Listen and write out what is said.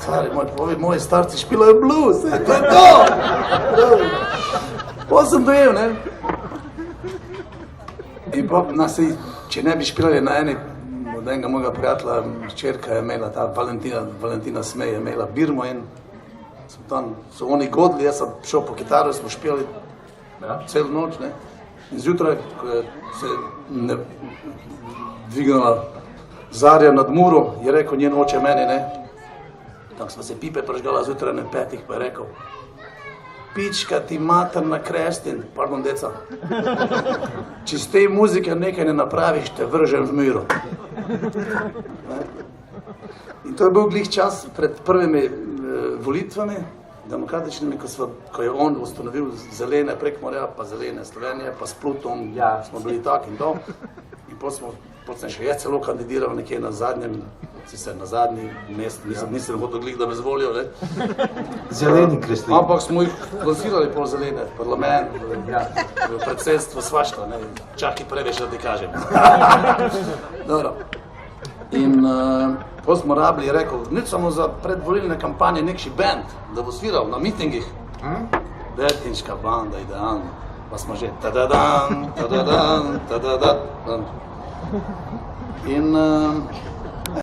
Stari moj, ovi moji starci špilajo blues, to je to! Pa sem dojel, ne? In pa, če ne bi špilali na eni, od enega mojega prijatelja, hčerka je imela, ta Valentina Smej je imela birmo in tam so oni godili, jaz sem šel po kitaro, smo špilali celo noč, ne? In zjutraj, ko je se dvignila zarja nad Muro, je rekel njen oče meni, ne? Tam smo se pipe prežgala zjutraj na 5, pa je rekel: pička ti mater na krestin, pardon deca, če z te muzike nekaj ne napraviš, te vržem v miro. In to je bil glih čas pred prvimi volitvami, demokratičnimi, ko je on ustanovil Zelene Prekmorja, pa Zelene Slovenije, pa s Plutom smo bili tak in to. In potem sem še jaz celo kandidiral nekje na zadnjem, sicer na zadnji mest, nisem hotel glih, da me zvolijo, ne? Zeleni kreslini. Ampak smo jih lansirali pol Zelene, parlament, v predsedstvo, svašta, ne? Čakaj preveč, da ti kažem. Dobro. In potem smo rabili, rekel, nič samo za predvolilne kampanje, nekši band, da bo sviral na mitingih. Betinška banda, idealno. Pa smo že tadadan, tadadan, tadadan. In